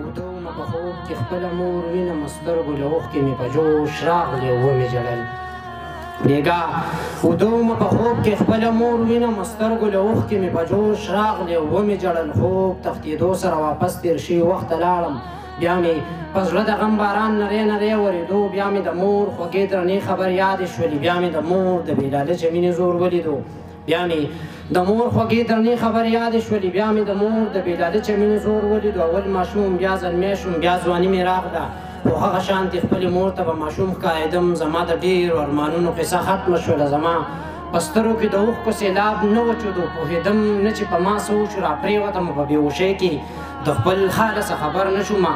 ودومه په خوب کې خپله مور وینم سترګو له اوښکې مې په جوش راغلې ومې ژړل بیګا ودومه په خوب کې خپله مور وینم سترګو له اوښکې مې په جوش راغلې ومې ژړل خوب تښتېدو سره واپس تېر شوي وخت ته لاړم بیا مې په زړه د غم باران نری نری ورېدو بیا مې د مور خوږې درنې خبر یادې شولې بیا مې د مور د بې لالچه مینې زور ولیدو بیا مې د مور خوږې درنې خبر یادې شولې بیا مې د مور د بې لالچه مینې زور ولیدو اول ماشوم بیا زلمی شوم بیا ځواني مې راغله خو هغه شانتې خپلې مور ته به ماشوم ښکارېدم زما د ډېرو ارمانونو قصه ختمه شوله زما په سترګو کې د اوښکو سیلاب نه وچودو پوهېدم نه چې په ما څه وشو راپرېوتم په بېهوشۍ کې د خپل حاله څه خبر نه شوم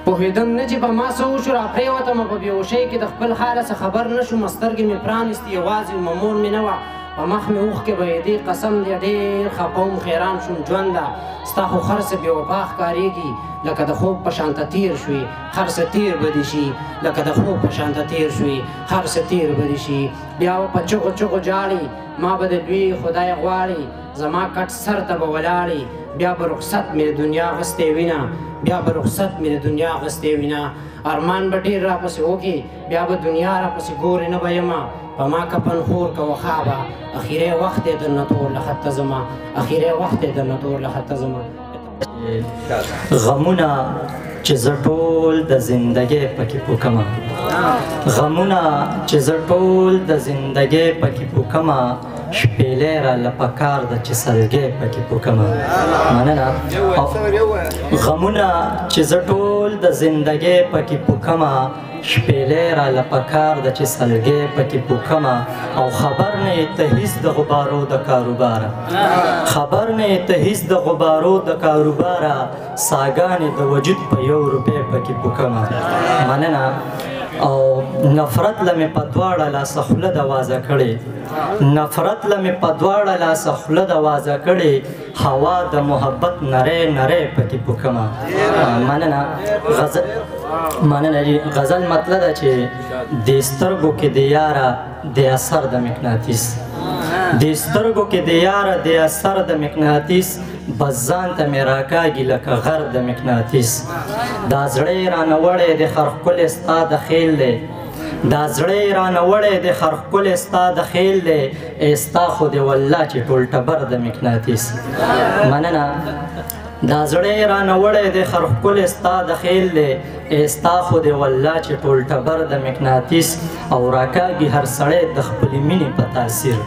پوهېدم نه چې په ما څه وشو راپرېوتم په بېهوشۍ کې د خپل حاله څه خبر نه شوم سترګې مې پرانیستې یوازې ومه مور مې نه وه په مخ مې اوښکې بهېدې قسم دی ډېر خفه وم حیران شوم ژونده ستا خو هر څه بېوفا ښکارېږي لکه د خوب په شانته تېر شوې هر څه تېر به دې شي لکه د خوب په شانته تېر شوې هر څه تېر به دې شي بیا به په چغو چغو جاړې ما به د لوی خدای غواړې زما کټ سر ته به ولاړې بیا به رخصت مې د دنیا غستې وینه بیا به رخصت مې د دنیا غستې وینه ارمان به ډېر راپسې وکړي بیا به دنیا راپسې ګورې نه به یمه په ما کفن خور کوه خوابه اخیری وخت یې درنه تور له خطه ځمه اخیری وخت یې درنه تور له خطه ځمه غمونه چې زه ټول د زندګۍ پکې پوکمه غمونه چې زه ټول د زندګۍ پکې پوکمه شپېلۍ راله پکار ده چې سلګۍ پکې پوکمه مننه غمونه چې زه ټول د زندګۍ پکې پوکمه شپېلۍ راله پکار ده چې سلګۍ پکې پوکمه او خبر نه یې ته هېڅ د غبارو د کاروباره خبر نه یې ته هېڅ د غبارو د کاروباره ساګانې د وجود په 1 روپۍ پکې پوکمه مننه او نفرت له مې په دواړه لاسه خوله د وازه کړې نفرت له مې په دواړه لاسه خوله د وازه کړې هوا د محبت نری نری پکې پوکمه مننه غزل مطلب ده چې د سترګو کې د یاره د اثر د مقناطیس د سترګو کې د یاره د اثر د مقناطیس بس ځان ته مې راکاږي لکه غر د مقناطیس دا زړه یې رانه وړی د خر ښکلی ستا د خیل دی دا زړه یې رانه وړی د خر ښکلی ستا د خیل دی ای ستا خو دې والله چې ټول ټبر د مقناطیس مننه دا زړه یې رانه وړی د خر ښکلی ستا د خیل دی ای ستا خو دې والله چې ټول ټبر د مقناطیس او راکاږي هر سړی د خپلې مینې په تاثیر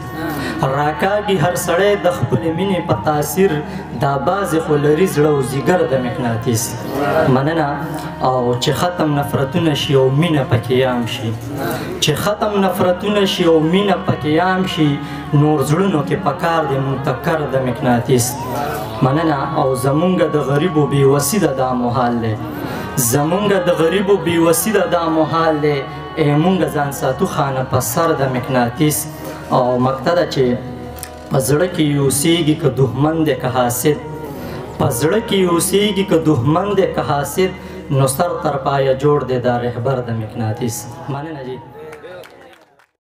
راکاږي هر سړی د خپلې مینې په تاثیر دا بعضې خو لري زړه او ځیګر د مقناطیس مننه او چې ختم نفرتونه شي او مینه پکې عام شي چې ختم نفرتونه شي او مینه پکې عام شي نور زړونو کې پکار دی منتکر د مقناطیس مننه او زمونږ د غریبو بېوسي ده دا محال دی زمونږ د غریبو بېوسي ده دا محال دی ای مونږ ځان ساتو خانه په سر د مقناطیس او مقطع ده چې په زړه کې یې اوسېږي که دښمن دی که حاسد په زړه کې یې اوسېږي که دښمن دی که حاسد نو سر تر پایه جوړ دی دا رهبر د مقناطیس مننه جی